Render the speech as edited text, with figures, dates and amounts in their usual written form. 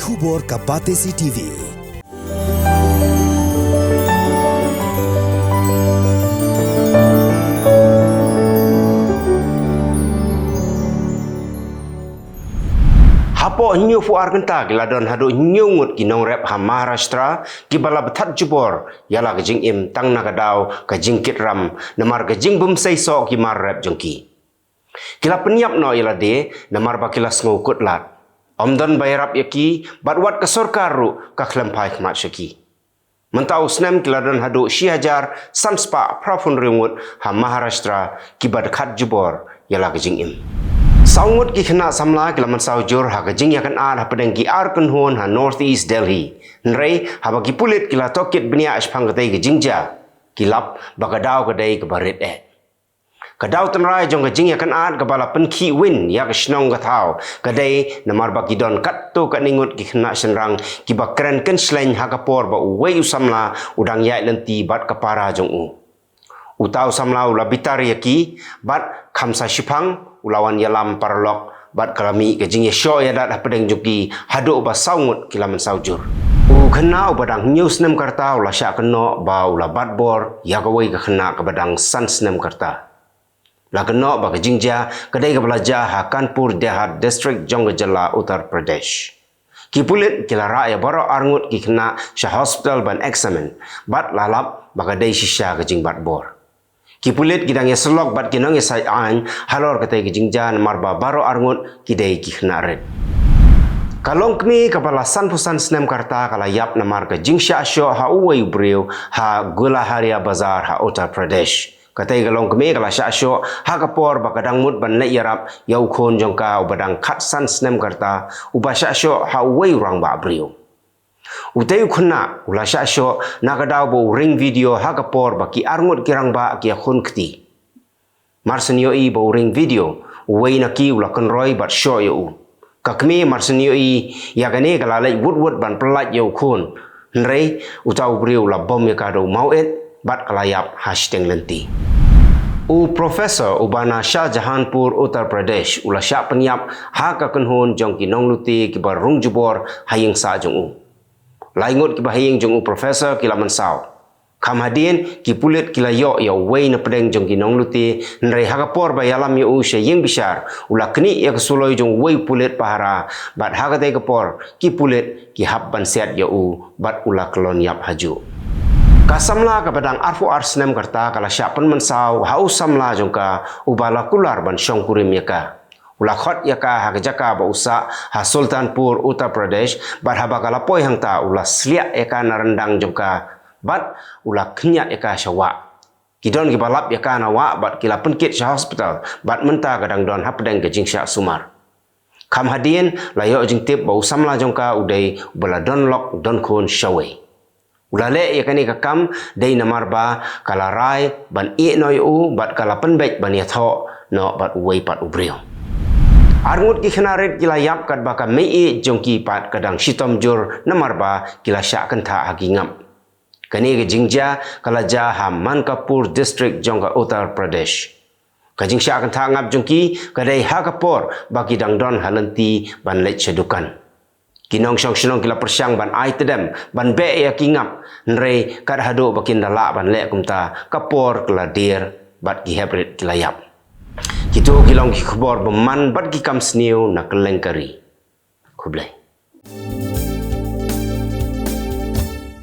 Khubor Kabate CTV. Hapo nyu fuar kenta giladon hadu nyungut kinong rep ha Maharashtra kibala bethat jubor yala gejing im tang nagadau gejing kitram namar gejing bumsei so ki mar rep jongki kila penyap no yala de namar ba kila sngo kutlat omdon bayrap yaki batwat ka sorkaru ka klempai khmat shaki mentau snem giladon hadu shihajar samspa prafun ringut ha Maharashtra kibad khat jubor yala gejing im Saungut ki kena samla kilaman saujur ha kajing yakan ad ha pedeng ki arkun hon ha northeast Delhi. Nrei ha bagi pulit kila tokit benia ashpang katai ke jingja. Kilap bagadau kadai ke barit Kadau tenrai jong kajing yakan ad kabala penki win ya ke shnong kathau. Kadai namar bagi don katto kat ningut ki kena senrang ki bakren ken sleng ha kapor ba uwei usamla udang yai lenti bat kapara jong u. Utau samla ula bitar yaki bat khamsa shipang ulawan yalam parlok bat kalami ke jing syo ya dat pedeng juki hadu ba saungut kilaman saujur u khna badang news nem karta ula sya keno ba ula bat bor ya gawai ke khna ke badang sans nem karta la keno ba ke jingja kedai ke belajar ha Kanpur Dehat district Jongjala Uttar Pradesh ki pulit kila ra ya baro arngut ki khna sya hospital ban examen bat lalap ba kedai shisha ke jing bat bor ki pulit kidang ya selok bat kinong ya sai an halor katai ki jingjan marba baro arngut kidai ki khnaret kalong kmi kapala san pusan snem karta kala yap namar ka jingsha sho ha uwei breu ha Gulaharia Bazar ha Uttar Pradesh katai kalong kmi kala sha sho ha kapor bakadang mut ban le yarap yau khon jongka ubadang khat san snem karta ubasha sho ha uwei rang ba breu Utai khuna ula sha sho nakadaw bo ring video ha kapor baki arngut kirang ba ki khun kti marsenio i bo ring video uwei na ki ula konroi bat sho yo kakmi marsenio i ya gane kala lai wood ban plat yo khun nrei utau bri ula bom ya kado mauet bat kalayap hashtag lenti u professor ubana Shah Jahanpur Uttar Pradesh ula sha penyap ha ka kunhun jong ki nongluti ki bar rung jubor haying sa jong u laingut ki bahaying jong u professor kila mansau kam hadin ki pulit kila yo ya wei na pedeng jong ki nongluti nrei hagapor ba yalam yo usha yeng bishar ula kni ya kesuloi jong wei pulit pahara bat hagate kapor ki pulit ki hab ban set yo u bat ula klon yap haju kasamla ka padang arfu arsnem karta kala syapen mansau hau samla jongka ubala kular ban syong kurim yaka ula khot yaka hakjaka ba usa ha Sultanpur Uttar Pradesh bat ha bakala poi hangta ula sliak yaka narendang jongka bat ula khnya yaka syawa kidon ki balap yaka nawa bat kila penkit sya hospital bat menta kadang don ha pedeng ke jingsya sumar kam hadin layo jing tip ba usamla jongka udai bala don lok don khon shawe ula le yakani ka kam dei namar ba kala rai ban e noi u bat kala penbek ban ya tho no bat uwei pat ubreu Arngut ki khenaret kila yap kat baka mei jongki pat kadang shitom jur namarba kila syak kentha hagingam. Kani ke jingja kala ja ha Mankapur district jongka Uttar Pradesh. Kajing syak kentha ngap jongki kadai ha kapor baki dangdon halenti ban lech sedukan. Kinong syong shnong kila persyang ban ai tedem ban be ya kingap nrei kad hado bakin dala ban le kumta kapor kala dir bat ki hebrit kila yap. Kita kilong ki khubor beman bat ki kam sniu na kelengkari. Kublai.